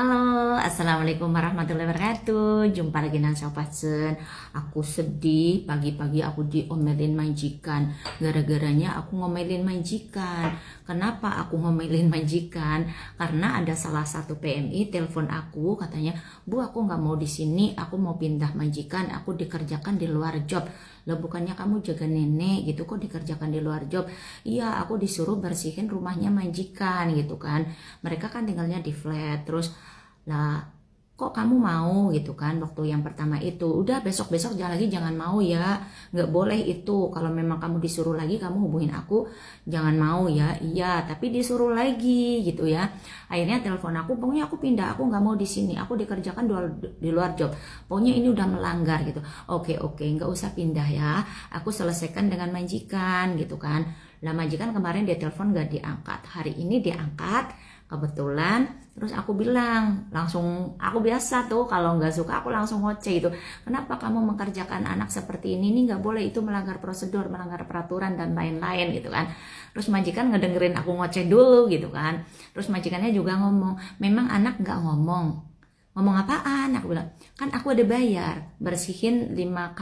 Halo, assalamualaikum warahmatullahi wabarakatuh. Jumpa lagi dengan Sobat Sen. Aku sedih, pagi-pagi aku diomelin majikan. Gara-garanya aku ngomelin majikan. Kenapa aku ngomelin majikan? Karena ada salah satu PMI telepon aku, katanya, Bu, aku nggak mau di sini, aku mau pindah majikan, aku dikerjakan di luar job. Lah bukannya kamu jaga nenek gitu, kok dikerjakan di luar job? Iya, aku disuruh bersihin rumahnya majikan gitu kan. Mereka kan tinggalnya di flat, terus lah kok kamu mau gitu kan waktu yang pertama itu. Udah besok-besok jangan mau ya, nggak boleh itu. Kalau memang kamu disuruh lagi kamu hubungin aku, jangan mau ya. Iya tapi disuruh lagi gitu ya. Akhirnya telepon aku, pokoknya aku pindah, aku nggak mau di sini, aku dikerjakan di luar job, pokoknya ini udah melanggar gitu. Oke, nggak usah pindah ya, aku selesaikan dengan majikan gitu kan. Lah majikan kemarin dia telepon nggak diangkat, hari ini diangkat kebetulan. Terus aku bilang langsung, aku biasa tuh kalau nggak suka aku langsung ngoceh itu, kenapa kamu mengerjakan anak seperti ini nggak boleh, itu melanggar prosedur, melanggar peraturan dan lain-lain gitu kan. Terus majikan ngedengerin aku ngoceh dulu gitu kan. Terus majikannya juga ngomong, memang anak nggak ngomong. Ngomong apaan? Aku bilang, kan aku ada bayar bersihin 3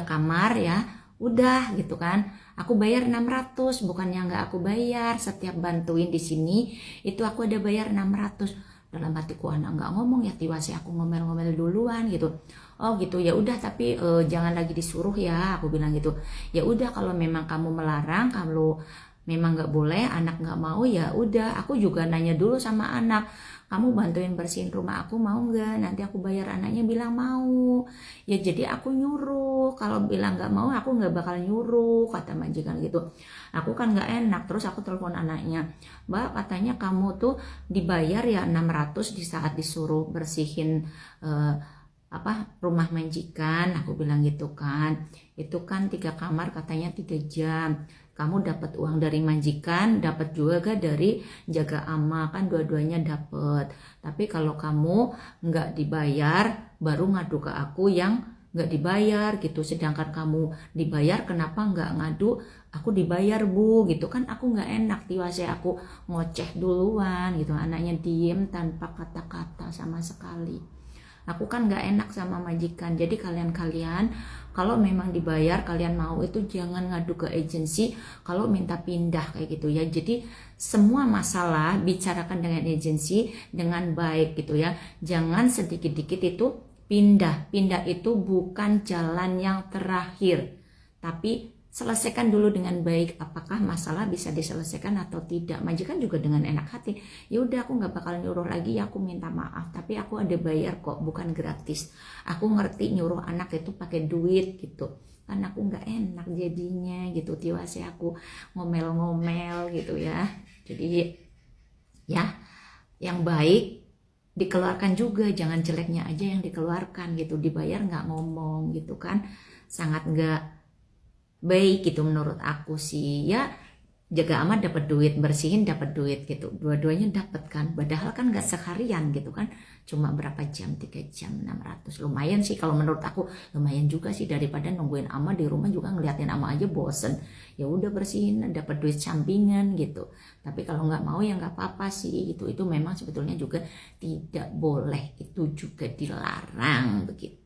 kamar ya, udah gitu kan. Aku bayar 600, bukannya nggak aku bayar. Setiap bantuin di sini itu aku ada bayar 600. Dalam hatiku, anak nggak ngomong ya tiwasi aku ngomel-ngomel duluan gitu. Oh gitu, ya udah tapi jangan lagi disuruh ya, aku bilang gitu. Ya udah kalau memang kamu melarang, kalau memang nggak boleh, anak nggak mau, ya udah. Aku juga nanya dulu sama anak, kamu bantuin bersihin rumah aku mau nggak? Nanti aku bayar. Anaknya bilang mau. Ya jadi aku nyuruh. Kalau bilang nggak mau, aku nggak bakal nyuruh, kata majikan gitu. Aku kan nggak enak. Terus aku telepon anaknya, Mbak, katanya kamu tuh dibayar ya 600 di saat disuruh bersihin eh, rumah majikan. Aku bilang gitu kan. Itu kan 3 kamar katanya 3 jam. Kamu dapat uang dari majikan, dapat juga gak dari jaga ama, kan dua-duanya dapat. Tapi kalau kamu nggak dibayar, baru ngadu ke aku yang nggak dibayar gitu. Sedangkan kamu dibayar, kenapa nggak ngadu? Aku dibayar bu, gitu kan. Aku nggak enak, tiwase aku ngoceh duluan gitu. Anaknya diem tanpa kata-kata sama sekali. Aku kan nggak enak sama majikan. Jadi kalian kalau memang dibayar, kalian mau, itu jangan ngadu ke agensi kalau minta pindah kayak gitu ya. Jadi semua masalah bicarakan dengan agensi dengan baik gitu ya. Jangan sedikit-dikit itu pindah itu bukan jalan yang terakhir, tapi selesaikan dulu dengan baik. Apakah masalah bisa diselesaikan atau tidak? Majikan juga dengan enak hati, ya udah aku nggak bakal nyuruh lagi ya, aku minta maaf tapi aku ada bayar kok, bukan gratis. Aku ngerti nyuruh anak itu pakai duit gitu kan, aku nggak enak jadinya gitu. Tiwase aku ngomel-ngomel gitu ya. Jadi ya yang baik dikeluarkan juga, jangan jeleknya aja yang dikeluarkan gitu. Dibayar nggak ngomong gitu kan, sangat nggak baik gitu menurut aku sih ya. Jaga amat dapat duit, bersihin dapat duit gitu, dua-duanya dapat kan. Padahal kan nggak seharian gitu kan, cuma berapa jam, 3 jam 600. Lumayan sih kalau menurut aku, lumayan juga sih, daripada nungguin ama di rumah juga ngeliatin ama aja bosen. Ya udah bersihin dapat duit sampingan gitu. Tapi kalau nggak mau ya nggak apa-apa sih gitu. Itu memang sebetulnya juga tidak boleh, itu juga dilarang begitu.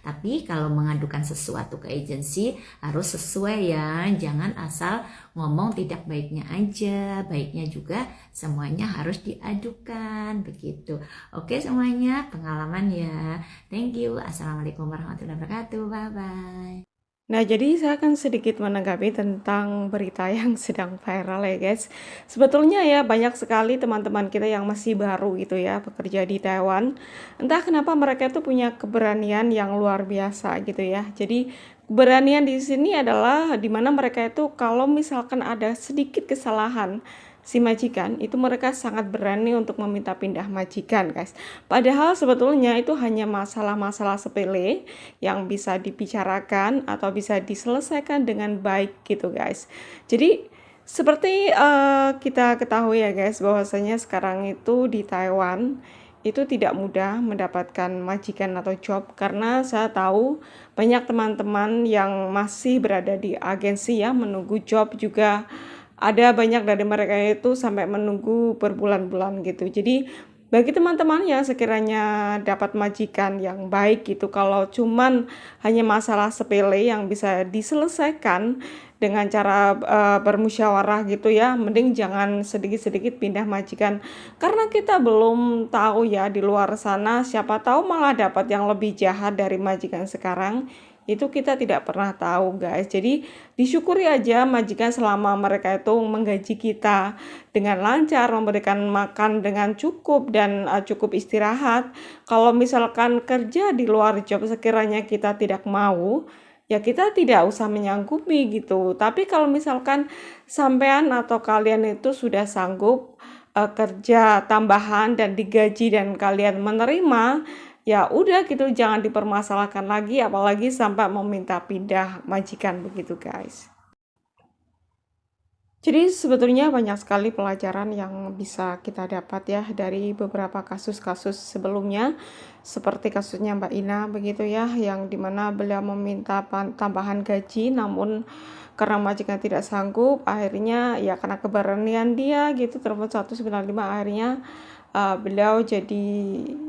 Tapi kalau mengadukan sesuatu ke agensi harus sesuai ya, jangan asal ngomong tidak baiknya aja, baiknya juga semuanya harus diadukan begitu. Oke semuanya, pengalaman ya. Thank you. Assalamualaikum warahmatullahi wabarakatuh. Bye bye. Nah, jadi saya akan sedikit menanggapi tentang berita yang sedang viral ya guys. Sebetulnya ya banyak sekali teman-teman kita yang masih baru gitu ya bekerja di Taiwan. Entah kenapa mereka itu punya keberanian yang luar biasa gitu ya. Jadi keberanian di sini adalah dimana mereka itu kalau misalkan ada sedikit kesalahan si majikan, itu mereka sangat berani untuk meminta pindah majikan guys. Padahal sebetulnya itu hanya masalah-masalah sepele yang bisa dibicarakan atau bisa diselesaikan dengan baik gitu guys. Jadi seperti kita ketahui ya guys, bahwasanya sekarang itu di Taiwan itu tidak mudah mendapatkan majikan atau job, karena saya tahu banyak teman-teman yang masih berada di agensi ya menunggu job juga. Ada banyak dari mereka itu sampai menunggu berbulan-bulan gitu. Jadi Bagi teman-teman yang sekiranya dapat majikan yang baik gitu, kalau cuman hanya masalah sepele yang bisa diselesaikan dengan cara bermusyawarah gitu ya, mending jangan sedikit-sedikit pindah majikan. Karena kita belum tahu ya di luar sana, siapa tahu malah dapat yang lebih jahat dari majikan sekarang. Itu kita tidak pernah tahu guys. Jadi disyukuri aja majikan selama mereka itu menggaji kita dengan lancar, memberikan makan dengan cukup dan cukup istirahat. Kalau misalkan kerja di luar job sekiranya kita tidak mau, ya kita tidak usah menyanggupi gitu. Tapi kalau misalkan sampean atau kalian itu sudah sanggup kerja tambahan dan digaji dan kalian menerima, ya udah gitu, jangan dipermasalahkan lagi, apalagi sampai meminta pindah majikan begitu guys. Jadi sebetulnya banyak sekali pelajaran yang bisa kita dapat ya dari beberapa kasus-kasus sebelumnya, seperti kasusnya Mbak Ina begitu ya, yang dimana beliau meminta tambahan gaji, namun karena majikan tidak sanggup, akhirnya ya karena keberanian dia gitu, telepon 195, akhirnya beliau jadi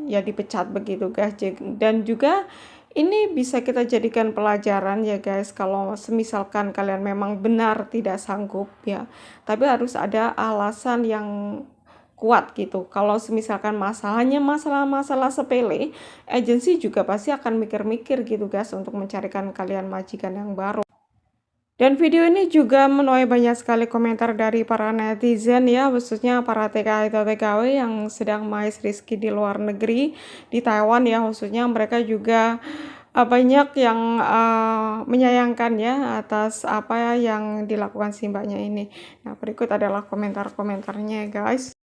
ya dipecat begitu guys. Dan juga ini bisa kita jadikan pelajaran ya guys, kalau semisalkan kalian memang benar tidak sanggup ya, tapi harus ada alasan yang kuat gitu. Kalau semisalkan masalahnya masalah-masalah sepele, agensi juga pasti akan mikir-mikir gitu guys untuk mencarikan kalian majikan yang baru. Dan video ini juga menuai banyak sekali komentar dari para netizen ya, khususnya para TKI atau TKW yang sedang mais rezeki di luar negeri, di Taiwan ya khususnya. Mereka juga banyak yang menyayangkan ya atas apa yang dilakukan si mbaknya ini. Nah, berikut adalah komentar-komentarnya guys.